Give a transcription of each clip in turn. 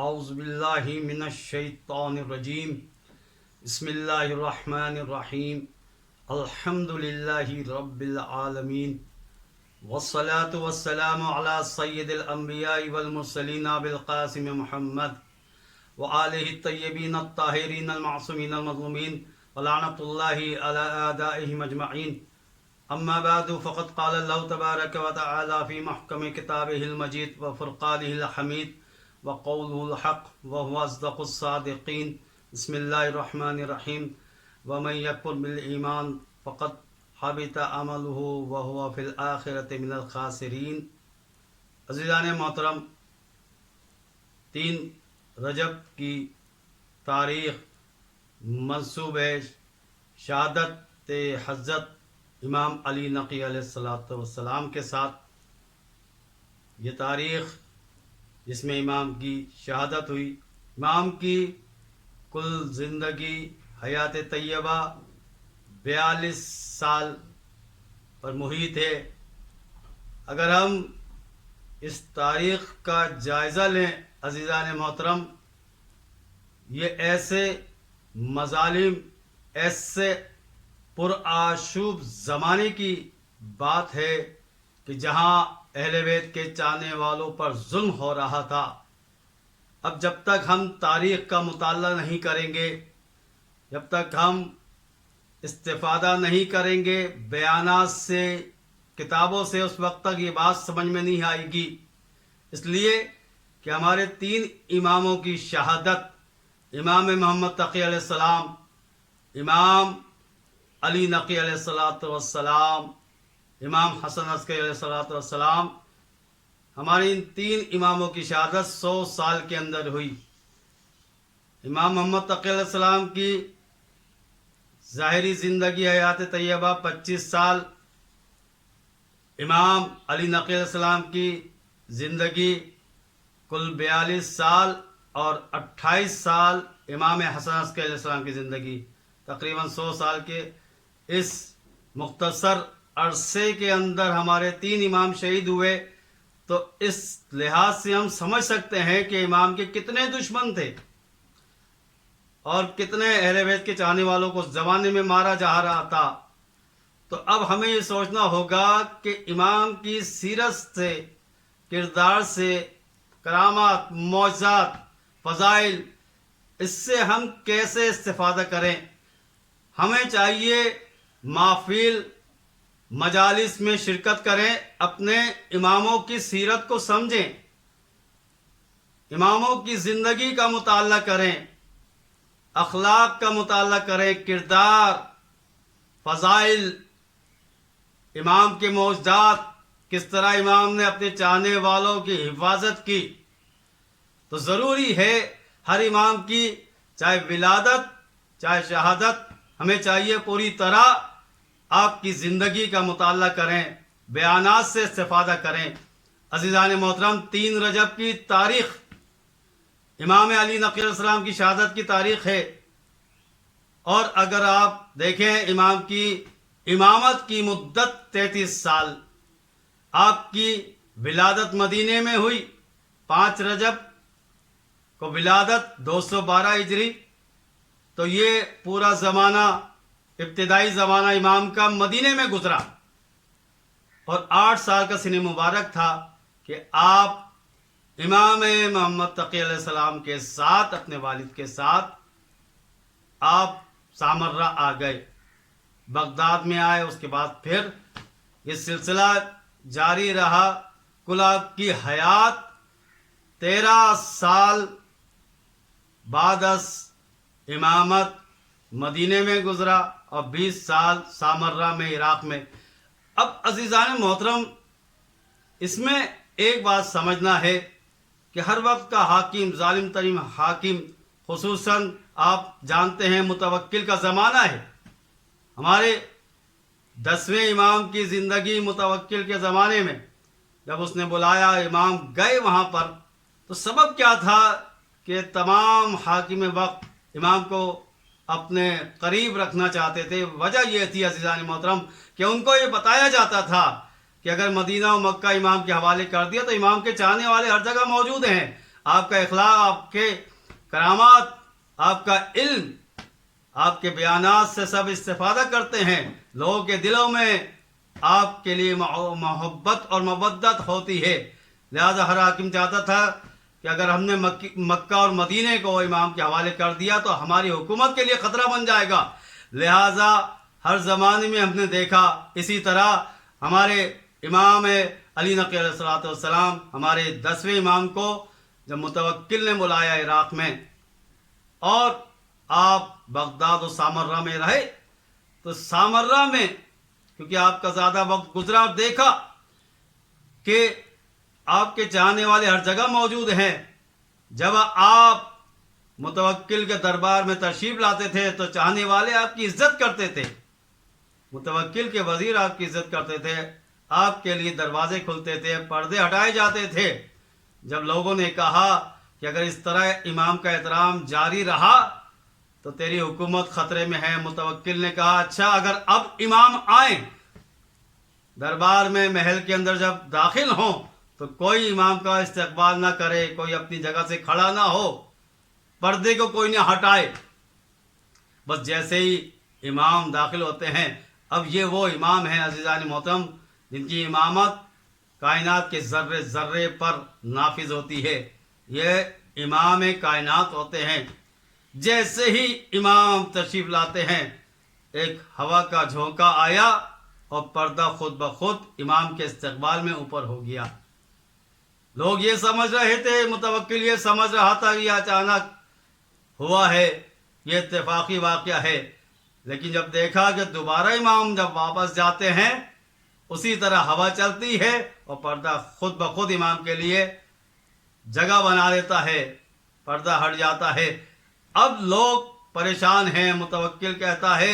اعوذ باللہ من الشیطان الرجیم بسم اللہ الرحمن الرحیم الحمد للہ رب العالمین والصلاة والسلام علی سید الانبیاء والمرسلین بالقاسم محمد وآلہ الطیبین الطاہرین المعصومین المظلومین ولعنۃ اللہ علی اعدائہم اجمعین اما بعد فقد قال اللہ تبارک وتعالی فی محکم کتابہ المجید وفرقانہ الحمید وقوله الحق وهو أصدق الصادقين بسم الله الرحمن الرحيم ومن يكفر بالإيمان فقد حبط عمله وهو في الآخرة من الخاسرين. عزیزان محترم، 3 رجب کی تاریخ منسوب ہے شہادت حضرت امام علی نقی علیہ السلام کے ساتھ. یہ تاریخ جس میں امام کی شہادت ہوئی، امام کی کل زندگی حیات طیبہ 42 سال پر محیط ہے. اگر ہم اس تاریخ کا جائزہ لیں عزیزان محترم، یہ ایسے مظالم، ایسے پرآشوب زمانے کی بات ہے کہ جہاں اہل بیت کے چاہنے والوں پر ظلم ہو رہا تھا. اب جب تک ہم تاریخ کا مطالعہ نہیں کریں گے، جب تک ہم استفادہ نہیں کریں گے بیانات سے، کتابوں سے، اس وقت تک یہ بات سمجھ میں نہیں آئے گی. اس لیے کہ ہمارے 3 اماموں کی شہادت، امام محمد تقی علیہ السلام، امام علی نقی علیہ السلام، امام حسن عسکری علیہ السلام، ہمارے ان 3 اماموں کی شہادت 100 سال کے اندر ہوئی. امام محمد تقی علیہ السلام کی ظاہری زندگی حیات طیبہ 25 سال، امام علی نقی علیہ السلام کی زندگی کل 42 سال اور 28 سال امام حسن عسکری علیہ السلام کی زندگی. تقریباً 100 سال کے اس مختصر عرصے کے اندر ہمارے 3 امام شہید ہوئے. تو اس لحاظ سے ہم سمجھ سکتے ہیں کہ امام کے کتنے دشمن تھے اور کتنے اہل بیت کے چاہنے والوں کو زمانے میں مارا جا رہا تھا. تو اب ہمیں یہ سوچنا ہوگا کہ امام کی سیرت سے، کردار سے، کرامات، معجزات، فضائل، اس سے ہم کیسے استفادہ کریں. ہمیں چاہیے محفل، مجالس میں شرکت کریں، اپنے اماموں کی سیرت کو سمجھیں، اماموں کی زندگی کا مطالعہ کریں، اخلاق کا مطالعہ کریں، کردار، فضائل، امام کے معجزات، کس طرح امام نے اپنے چاہنے والوں کی حفاظت کی. تو ضروری ہے ہر امام کی چاہے ولادت چاہے شہادت، ہمیں چاہیے پوری طرح آپ کی زندگی کا مطالعہ کریں، بیانات سے استفادہ کریں. عزیزان محترم، 3 رجب کی تاریخ امام علی نقی علیہ السلام کی شہادت کی تاریخ ہے. اور اگر آپ دیکھیں امام کی امامت کی مدت 33 سال، آپ کی ولادت مدینے میں ہوئی، 5 رجب کو ولادت 212 ہجری. تو یہ پورا زمانہ، ابتدائی زمانہ امام کا مدینے میں گزرا، اور 8 سال کا سن مبارک تھا کہ آپ امام محمد تقی علیہ السلام کے ساتھ، اپنے والد کے ساتھ آپ سامرہ آ گئے، بغداد میں آئے. اس کے بعد پھر یہ سلسلہ جاری رہا. کل آپ کی حیات 13 سال بعد از امامت مدینے میں گزرا اور 20 سال سامرہ میں، عراق میں. اب عزیزان محترم، اس میں ایک بات سمجھنا ہے کہ ہر وقت کا حاکم، ظالم ترین حاکم، خصوصاً آپ جانتے ہیں متوکل کا زمانہ ہے. ہمارے 10ویں امام کی زندگی متوکل کے زمانے میں جب اس نے بلایا، امام گئے وہاں پر، تو سبب کیا تھا کہ تمام حاکم وقت امام کو اپنے قریب رکھنا چاہتے تھے. وجہ یہ تھی عزیزان محترم کہ ان کو یہ بتایا جاتا تھا کہ اگر مدینہ و مکہ امام کے حوالے کر دیا تو امام کے چاہنے والے ہر جگہ موجود ہیں، آپ کا اخلاق، آپ کے کرامات، آپ کا علم، آپ کے بیانات سے سب استفادہ کرتے ہیں. لوگوں کے دلوں میں آپ کے لیے محبت اور مودت ہوتی ہے. لہذا ہر حاکم چاہتا تھا کہ اگر ہم نے مکہ اور مدینے کو امام کے حوالے کر دیا تو ہماری حکومت کے لیے خطرہ بن جائے گا. لہذا ہر زمانے میں ہم نے دیکھا اسی طرح ہمارے امام علی نقی علیہ السلام، ہمارے 10ویں امام کو جب متوکل نے بلایا عراق میں اور آپ بغداد و سامرہ میں رہے، تو سامرہ میں کیونکہ آپ کا زیادہ وقت گزرا، دیکھا کہ آپ کے چاہنے والے ہر جگہ موجود ہیں. جب آپ متوکل کے دربار میں تشریف لاتے تھے تو چاہنے والے آپ کی عزت کرتے تھے، متوکل کے وزیر آپ کی عزت کرتے تھے، آپ کے لیے دروازے کھلتے تھے، پردے ہٹائے جاتے تھے. جب لوگوں نے کہا کہ اگر اس طرح امام کا احترام جاری رہا تو تیری حکومت خطرے میں ہے، متوکل نے کہا اچھا اگر اب امام آئیں دربار میں، محل کے اندر جب داخل ہوں تو کوئی امام کا استقبال نہ کرے، کوئی اپنی جگہ سے کھڑا نہ ہو، پردے کو کوئی نہ ہٹائے. بس جیسے ہی امام داخل ہوتے ہیں، اب یہ وہ امام ہیں عزیزان محترم جن کی امامت کائنات کے ذرے ذرے پر نافذ ہوتی ہے. یہ امام کائنات ہوتے ہیں. جیسے ہی امام تشریف لاتے ہیں، ایک ہوا کا جھونکا آیا اور پردہ خود بخود امام کے استقبال میں اوپر ہو گیا. لوگ یہ سمجھ رہے تھے، متوکل یہ سمجھ رہا تھا کہ یہ اچانک ہوا ہے، یہ اتفاقی واقعہ ہے. لیکن جب دیکھا کہ دوبارہ امام جب واپس جاتے ہیں اسی طرح ہوا چلتی ہے اور پردہ خود بخود امام کے لیے جگہ بنا لیتا ہے، پردہ ہٹ جاتا ہے. اب لوگ پریشان ہیں. متوکل کہتا ہے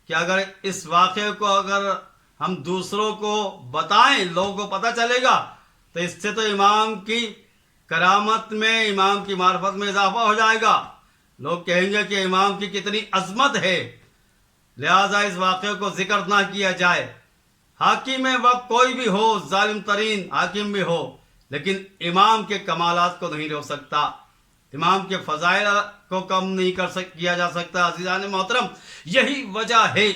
کہ اگر اس واقعے کو اگر ہم دوسروں کو بتائیں، لوگوں کو پتہ چلے گا تو اس سے تو امام کی کرامت میں، امام کی معرفت میں اضافہ ہو جائے گا. لوگ کہیں گے کہ امام کی کتنی عظمت ہے، لہذا اس واقعے کو ذکر نہ کیا جائے. حاکم وقت کوئی بھی ہو، ظالم ترین حاکم بھی ہو، لیکن امام کے کمالات کو نہیں روک سکتا، امام کے فضائل کو کم نہیں کیا جا سکتا. عزیزان محترم، یہی وجہ ہے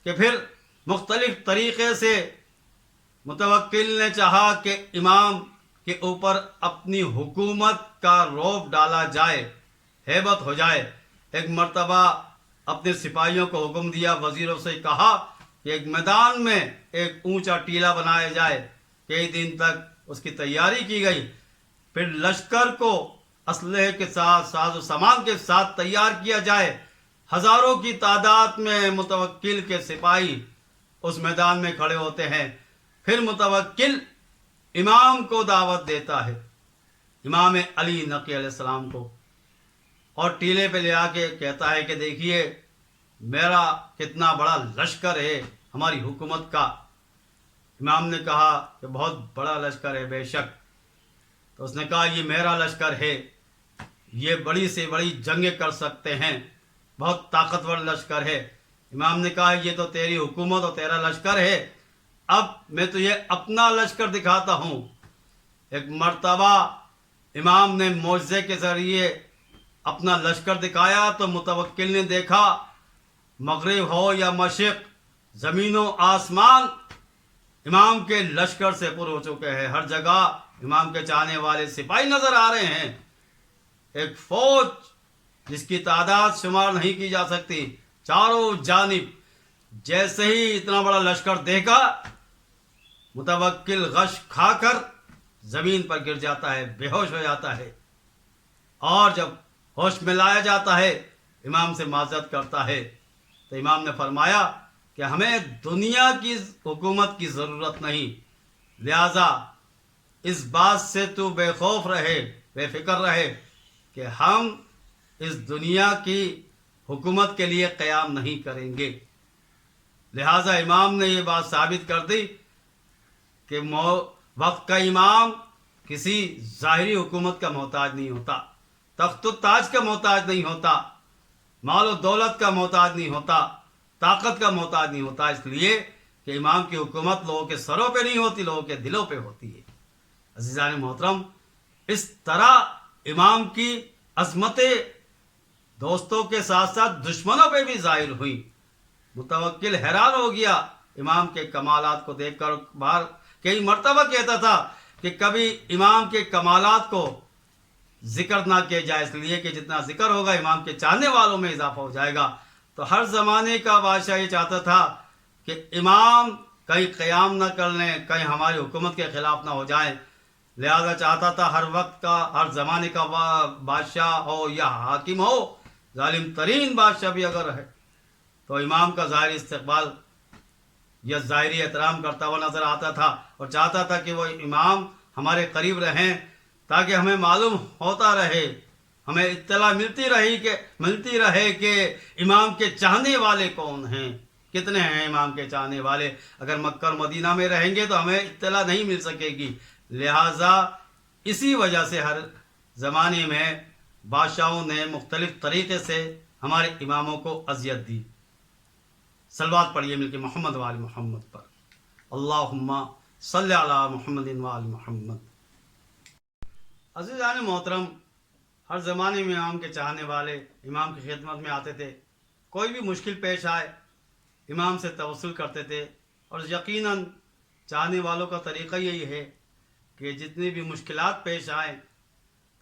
کہ پھر مختلف طریقے سے متوکل نے چاہا کہ امام کے اوپر اپنی حکومت کا رعب ڈالا جائے، ہیبت ہو جائے. ایک مرتبہ اپنے سپاہیوں کو حکم دیا، وزیروں سے کہا کہ ایک میدان میں ایک اونچا ٹیلہ بنایا جائے. کئی دن تک اس کی تیاری کی گئی. پھر لشکر کو اسلحے کے ساتھ، ساز و سامان کے ساتھ تیار کیا جائے. ہزاروں کی تعداد میں متوکل کے سپاہی اس میدان میں کھڑے ہوتے ہیں. پھر متوکل امام کو دعوت دیتا ہے، امام علی نقی علیہ السلام کو، اور ٹیلے پہ لے آ کے کہتا ہے کہ دیکھیے میرا کتنا بڑا لشکر ہے ہماری حکومت کا. امام نے کہا کہ بہت بڑا لشکر ہے، بے شک. تو اس نے کہا یہ میرا لشکر ہے، یہ بڑی سے بڑی جنگیں کر سکتے ہیں، بہت طاقتور لشکر ہے. امام نے کہا یہ تو تیری حکومت اور تیرا لشکر ہے، اب میں تجھے اپنا لشکر دکھاتا ہوں. ایک مرتبہ امام نے معجزے کے ذریعے اپنا لشکر دکھایا تو متوکل نے دیکھا مغرب ہو یا مشرق، زمین و آسمان امام کے لشکر سے پر ہو چکے ہیں. ہر جگہ امام کے چاہنے والے سپاہی نظر آ رہے ہیں. ایک فوج جس کی تعداد شمار نہیں کی جا سکتی، چاروں جانب. جیسے ہی اتنا بڑا لشکر دیکھا، متوکل غش کھا کر زمین پر گر جاتا ہے، بے ہوش ہو جاتا ہے. اور جب ہوش میں لایا جاتا ہے امام سے معذرت کرتا ہے تو امام نے فرمایا کہ ہمیں دنیا کی حکومت کی ضرورت نہیں، لہذا اس بات سے تو بے خوف رہے، بے فکر رہے کہ ہم اس دنیا کی حکومت کے لیے قیام نہیں کریں گے. لہذا امام نے یہ بات ثابت کر دی کہ وقت کا امام کسی ظاہری حکومت کا محتاج نہیں ہوتا، تخت و تاج کا محتاج نہیں ہوتا، مال و دولت کا محتاج نہیں ہوتا، طاقت کا محتاج نہیں ہوتا. اس لیے کہ امام کی حکومت لوگوں کے سروں پہ نہیں ہوتی، لوگوں کے دلوں پہ ہوتی ہے. عزیزان محترم، اس طرح امام کی عظمتیں دوستوں کے ساتھ ساتھ دشمنوں پہ بھی ظاہر ہوئی. متوکل حیران ہو گیا امام کے کمالات کو دیکھ کر. باہر کئی مرتبہ کہتا تھا کہ کبھی امام کے کمالات کو ذکر نہ کیا جائے، اس لیے کہ جتنا ذکر ہوگا امام کے چاہنے والوں میں اضافہ ہو جائے گا. تو ہر زمانے کا بادشاہ یہ چاہتا تھا کہ امام کہیں قیام نہ کر لیں، کہیں ہماری حکومت کے خلاف نہ ہو جائیں. لہذا چاہتا تھا ہر وقت کا، ہر زمانے کا بادشاہ ہو یا حاکم ہو، ظالم ترین بادشاہ بھی اگر ہے تو امام کا ظاہری استقبال یا ظاہری احترام کرتا ہوا نظر آتا تھا، اور چاہتا تھا کہ وہ امام ہمارے قریب رہیں تاکہ ہمیں معلوم ہوتا رہے، ہمیں اطلاع ملتی رہے کہ امام کے چاہنے والے کون ہیں، کتنے ہیں امام کے چاہنے والے. اگر مکہ اور مدینہ میں رہیں گے تو ہمیں اطلاع نہیں مل سکے گی. لہٰذا اسی وجہ سے ہر زمانے میں بادشاہوں نے مختلف طریقے سے ہمارے اماموں کو اذیت دی. صلوات پڑھیے مل کے محمد وآل محمد پر. اللہم صلی علی محمد وآل محمد. عزیزان محترم، ہر زمانے میں امام کے چاہنے والے امام کی خدمت میں آتے تھے. کوئی بھی مشکل پیش آئے امام سے توسل کرتے تھے، اور یقیناً چاہنے والوں کا طریقہ یہی ہے کہ جتنی بھی مشکلات پیش آئیں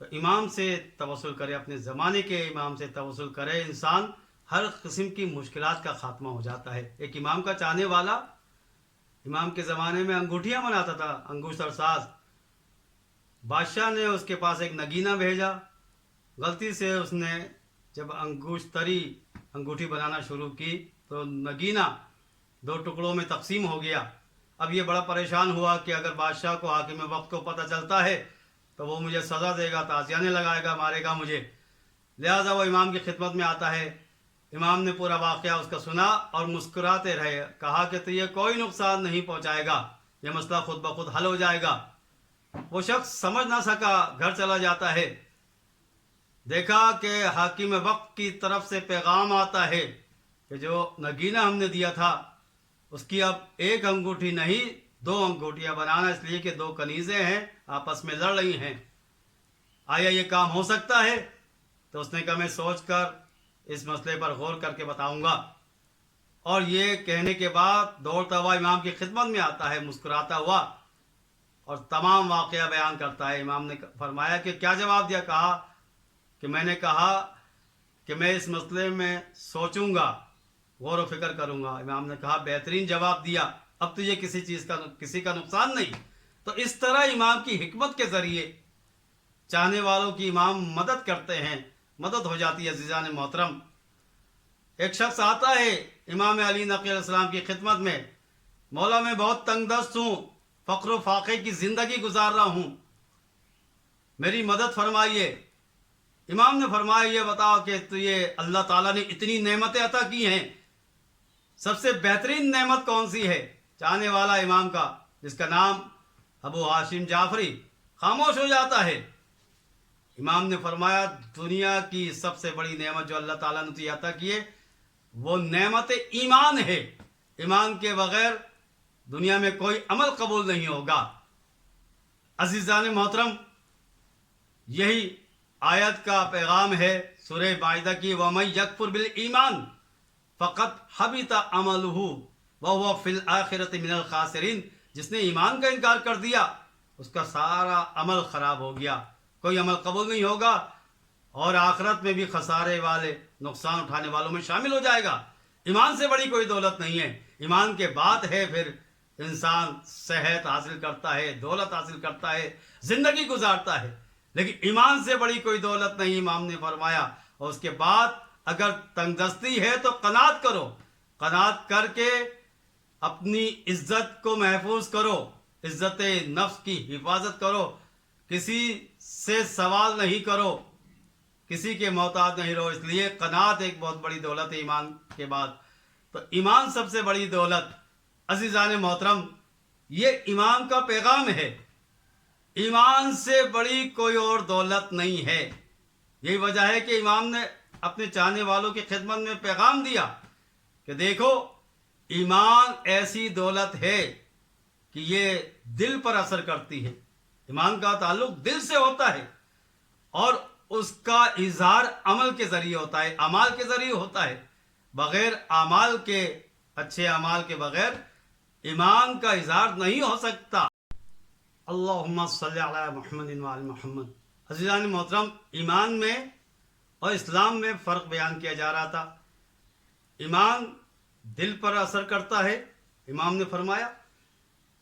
تو امام سے توسل کرے، اپنے زمانے کے امام سے توسل کرے. انسان ہر قسم کی مشکلات کا خاتمہ ہو جاتا ہے. ایک امام کا چاہنے والا امام کے زمانے میں انگوٹھیاں بناتا تھا، انگوشت اور ساز. بادشاہ نے اس کے پاس ایک نگینہ بھیجا. غلطی سے اس نے جب انگوٹھی بنانا شروع کی تو نگینہ 2 ٹکڑوں میں تقسیم ہو گیا. اب یہ بڑا پریشان ہوا کہ اگر بادشاہ کو حاکم وقت کو پتہ چلتا ہے تو وہ مجھے سزا دے گا، تعزیانے لگائے گا، مارے گا مجھے. لہٰذا وہ امام کی خدمت میں آتا ہے. امام نے پورا واقعہ اس کا سنا اور مسکراتے رہے. کہا کہ تو یہ کوئی نقصان نہیں پہنچائے گا، یہ مسئلہ خود بخود حل ہو جائے گا. وہ شخص سمجھ نہ سکا، گھر چلا جاتا ہے. دیکھا کہ حاکم وقت کی طرف سے پیغام آتا ہے کہ جو نگینہ ہم نے دیا تھا اس کی اب 1 انگوٹھی نہیں 2 انگوٹھیاں بنانا، اس لیے کہ 2 کنیزیں ہیں آپس میں لڑ رہی ہیں. آیا یہ کام ہو سکتا ہے؟ تو اس نے کہا میں سوچ کر اس مسئلے پر غور کر کے بتاؤں گا. اور یہ کہنے کے بعد دوڑتا ہوا امام کی خدمت میں آتا ہے مسکراتا ہوا اور تمام واقعہ بیان کرتا ہے. امام نے فرمایا کہ کیا جواب دیا؟ کہا کہ میں نے کہا کہ میں اس مسئلے میں سوچوں گا، غور و فکر کروں گا. امام نے کہا بہترین جواب دیا، اب تو یہ کسی کا نقصان نہیں. تو اس طرح امام کی حکمت کے ذریعے چاہنے والوں کی امام مدد کرتے ہیں، مدد ہو جاتی ہے. عزیزان محترم، ایک شخص آتا ہے امام علی نقی علیہ السلام کی خدمت میں، مولا میں بہت تنگ دست ہوں، فقر و فاقے کی زندگی گزار رہا ہوں، میری مدد فرمائیے. امام نے فرمایا یہ بتاؤ کہ تجھے اللہ تعالیٰ نے اتنی نعمتیں عطا کی ہیں، سب سے بہترین نعمت کون سی ہے؟ چاہنے والا امام کا جس کا نام ابو ہاشم جعفری خاموش ہو جاتا ہے. امام نے فرمایا دنیا کی سب سے بڑی نعمت جو اللہ تعالیٰ نے تجھے عطا کی ہے وہ نعمت ایمان ہے. ایمان کے بغیر دنیا میں کوئی عمل قبول نہیں ہوگا. عزیزان محترم، یہی آیت کا پیغام ہے سورہ مائدہ کی، وَمَن يَكْفُرْ بِالْإِيمَانِ فَقَدْ حَبِطَ عَمَلُهُ وَهُوَ فِي الْآخِرَةِ مِنَ الْخَاسِرِينَ. جس نے ایمان کا انکار کر دیا اس کا سارا عمل خراب ہو گیا، کوئی عمل قبول نہیں ہوگا اور آخرت میں بھی خسارے والے، نقصان اٹھانے والوں میں شامل ہو جائے گا. ایمان سے بڑی کوئی دولت نہیں ہے. ایمان کے بعد ہے پھر انسان صحت حاصل کرتا ہے، دولت حاصل کرتا ہے، زندگی گزارتا ہے، لیکن ایمان سے بڑی کوئی دولت نہیں. امام نے فرمایا اور اس کے بعد اگر تنگ دستی ہے تو قناعت کرو، قناعت کر کے اپنی عزت کو محفوظ کرو، عزت نفس کی حفاظت کرو، کسی سے سوال نہیں کرو، کسی کے محتاج نہیں رہو. اس لیے قناعت ایک بہت بڑی دولت ہے ایمان کے بعد. تو ایمان سب سے بڑی دولت. عزیزان محترم، یہ ایمان کا پیغام ہے، ایمان سے بڑی کوئی اور دولت نہیں ہے. یہی وجہ ہے کہ امام نے اپنے چاہنے والوں کی خدمت میں پیغام دیا کہ دیکھو ایمان ایسی دولت ہے کہ یہ دل پر اثر کرتی ہے. ایمان کا تعلق دل سے ہوتا ہے اور اس کا اظہار عمل کے ذریعے ہوتا ہے، اعمال کے ذریعے ہوتا ہے۔ بغیر اعمال کے، اچھے اعمال کے بغیر ایمان کا اظہار نہیں ہو سکتا۔ اللہم صلی علی محمد وعلی محمد۔ عزیزان محترم، ایمان میں اور اسلام میں فرق بیان کیا جا رہا تھا۔ ایمان دل پر اثر کرتا ہے، امام نے فرمایا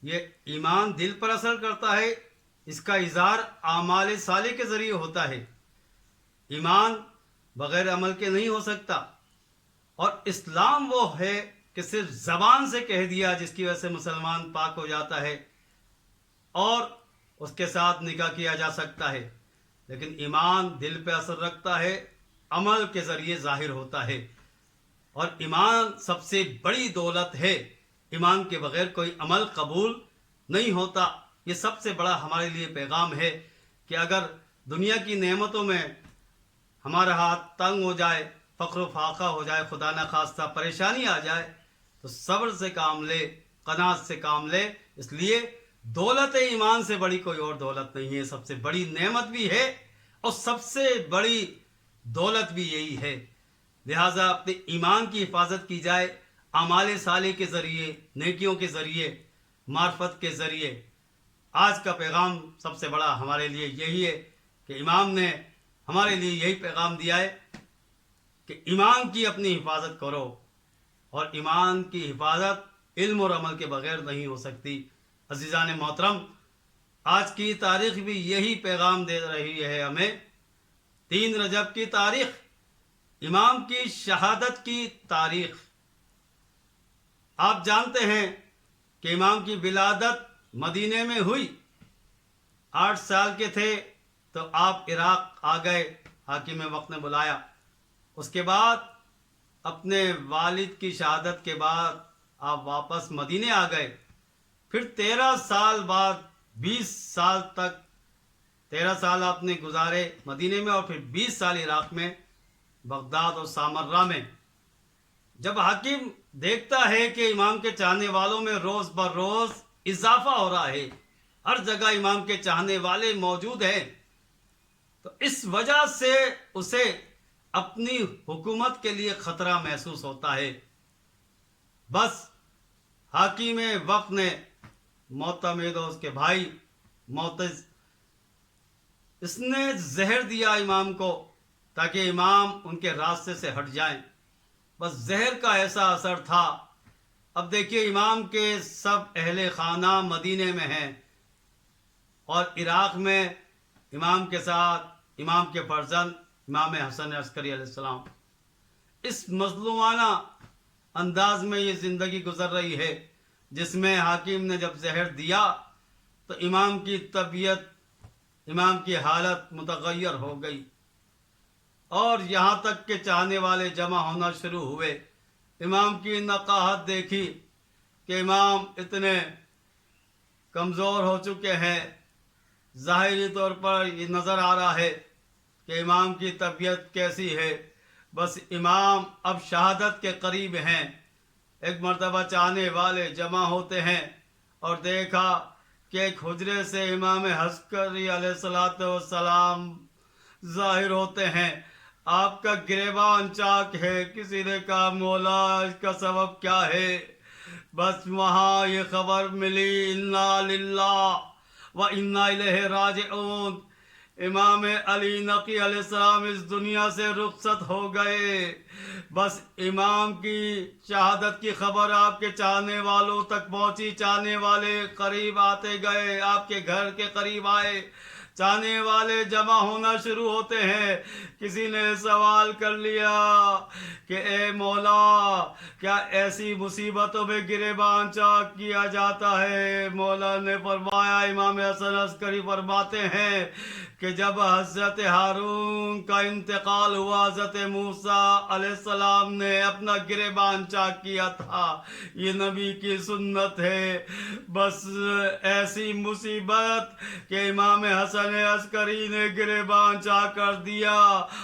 یہ ایمان دل پر اثر کرتا ہے، اس کا اظہار اعمال صالح کے ذریعے ہوتا ہے۔ ایمان بغیر عمل کے نہیں ہو سکتا۔ اور اسلام وہ ہے کہ صرف زبان سے کہہ دیا جس کی وجہ سے مسلمان پاک ہو جاتا ہے اور اس کے ساتھ نکاح کیا جا سکتا ہے، لیکن ایمان دل پہ اثر رکھتا ہے، عمل کے ذریعے ظاہر ہوتا ہے۔ اور ایمان سب سے بڑی دولت ہے، ایمان کے بغیر کوئی عمل قبول نہیں ہوتا۔ یہ سب سے بڑا ہمارے لیے پیغام ہے کہ اگر دنیا کی نعمتوں میں ہمارا ہاتھ تنگ ہو جائے، فقر و فاقہ ہو جائے، خدا نخواستہ پریشانی آ جائے، تو صبر سے کام لے، قناعت سے کام لے۔ اس لیے دولت ایمان سے بڑی کوئی اور دولت نہیں ہے، سب سے بڑی نعمت بھی ہے اور سب سے بڑی دولت بھی یہی ہے۔ لہٰذا اپنے ایمان کی حفاظت کی جائے اعمال صالح کے ذریعے، نیکیوں کے ذریعے، معرفت کے ذریعے۔ آج کا پیغام سب سے بڑا ہمارے لیے یہی ہے کہ امام نے ہمارے لیے یہی پیغام دیا ہے کہ ایمان کی اپنی حفاظت کرو، اور ایمان کی حفاظت علم اور عمل کے بغیر نہیں ہو سکتی۔ عزیزان محترم، آج کی تاریخ بھی یہی پیغام دے رہی ہے ہمیں۔ 3 رجب کی تاریخ، امام کی شہادت کی تاریخ۔ آپ جانتے ہیں کہ امام کی ولادت مدینے میں ہوئی، 8 سال کے تھے تو آپ عراق آ گئے، حاکم وقت نے بلایا۔ اس کے بعد اپنے والد کی شہادت کے بعد آپ واپس مدینے آ گئے۔ پھر 13 سال بعد 20 سال تک 13 سال آپ نے گزارے مدینے میں، اور پھر 20 سال عراق میں، بغداد اور سامرہ میں۔ جب حاکم دیکھتا ہے کہ امام کے چاہنے والوں میں روز بروز اضافہ ہو رہا ہے، ہر جگہ امام کے چاہنے والے موجود ہیں، تو اس وجہ سے اسے اپنی حکومت کے لیے خطرہ محسوس ہوتا ہے۔ بس حاکم وقت نے معتمد اور اس کے بھائی معتز، اس نے زہر دیا امام کو تاکہ امام ان کے راستے سے ہٹ جائیں۔ بس زہر کا ایسا اثر تھا۔ اب دیکھیے امام کے سب اہل خانہ مدینے میں ہیں، اور عراق میں امام کے ساتھ امام کے فرزند امام حسن عسکری علیہ السلام، اس مظلومانہ انداز میں یہ زندگی گزر رہی ہے، جس میں حاکم نے جب زہر دیا تو امام کی طبیعت، امام کی حالت متغیر ہو گئی، اور یہاں تک کہ چاہنے والے جمع ہونا شروع ہوئے۔ امام کی نقاہت دیکھی کہ امام اتنے کمزور ہو چکے ہیں، ظاہری طور پر یہ نظر آ رہا ہے کہ امام کی طبیعت کیسی ہے۔ بس امام اب شہادت کے قریب ہیں۔ ایک مرتبہ چاہنے والے جمع ہوتے ہیں اور دیکھا کہ ایک حجرے سے امام عسکری علیہ السلام ظاہر ہوتے ہیں۔ آپ کا گریبان چاک ہے۔ کسی نے کہا مولا اس کا سبب کیا ہے؟ بس وہاں یہ خبر ملی، انا للہ و انا الیہ راجعون، امام علی نقی علیہ السلام اس دنیا سے رخصت ہو گئے۔ بس امام کی شہادت کی خبر آپ کے چاہنے والوں تک پہنچی، چاہنے والے قریب آتے گئے، آپ کے گھر کے قریب آئے، چاہنے والے جمع ہونا شروع ہوتے ہیں۔ کسی نے سوال کر لیا کہ اے مولا، کیا ایسی مصیبتوں میں گریبان چاک کیا جاتا ہے؟ مولا نے فرمایا، امام حسن عسکری فرماتے ہیں کہ جب حضرت ہارون کا انتقال ہوا، حضرت موسیٰ علیہ السلام نے اپنا گریبان چاک کیا تھا. یہ نبی کی سنت ہے. بس ایسی مصیبت کہ امام حسن عسکری نے گریبان چاک کر دیا،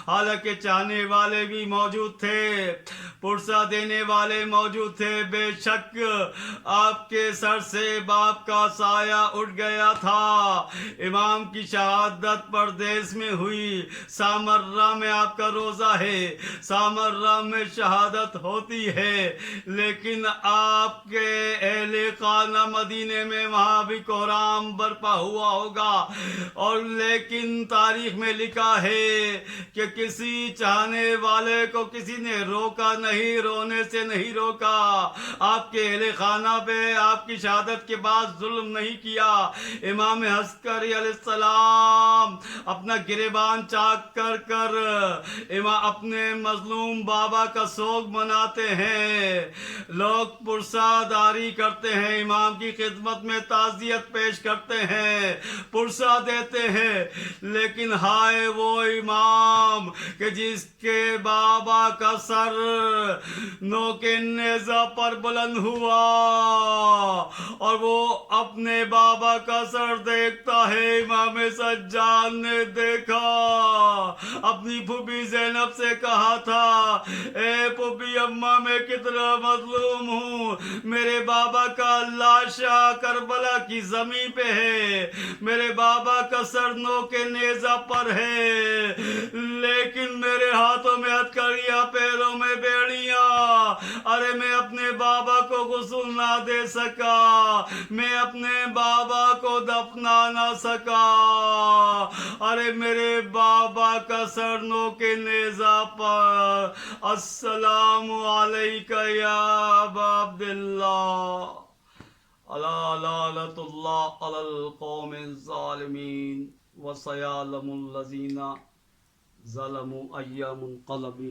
حالانکہ چاہنے والے بھی موجود تھے، پرسہ دینے والے موجود تھے. بے شک آپ کے سر سے باپ کا سایہ اٹھ گیا تھا. امام کی شہادت پردیس میں ہوئی. سامرہ میں آپ کا روزہ ہے، سامرہ میں شہادت ہوتی ہے، لیکن آپ کے اہل خانہ مدینے میں وہاں بھی کوہرام برپا ہوا ہوگا. اور لیکن تاریخ میں لکھا ہے کہ کسی چاہنے والے کو کسی نے روکا نہیں، رونے سے نہیں روکا. آپ کے اہل خانہ پہ آپ کی شہادت کے بعد ظلم نہیں کیا. امام عسکری علیہ السلام اپنا گریبان چاک کر کر اپنے مظلوم بابا کا سوگ مناتے ہیں. لوگ پرسہ داری کرتے ہیں، امام کی خدمت میں تعزیت پیش کرتے ہیں، پرسہ دیتے ہیں. لیکن ہائے وہ امام کہ جس کے بابا کا سر نوک نیزہ پر بلند ہوا اور وہ اپنے بابا کا سر دیکھتا ہے. امام سجاد نے دیکھا، اپنی پھوپھی زینب سے کہا تھا، اے پھوپھی اماں میں کتنا مظلوم ہوں، میرے بابا کا لاشا کربلا کی زمین پہ ہے، میرے بابا کا سر نوک نیزہ پر ہے، لیکن میرے ہاتھوں میں ہتھکڑیاں، پیروں میں بیڑیاں. ارے میں اپنے بابا کو غسل نہ دے سکا، میں اپنے بابا کو دفنا نہ سکا. ارے میرے بابا کا سر نوک نیزہ پر. السلام علیکہ یا ابا عبداللہ. الا لعنۃ اللہ علی القوم الظالمین وسیعلم الذین ظلموا ای منقلب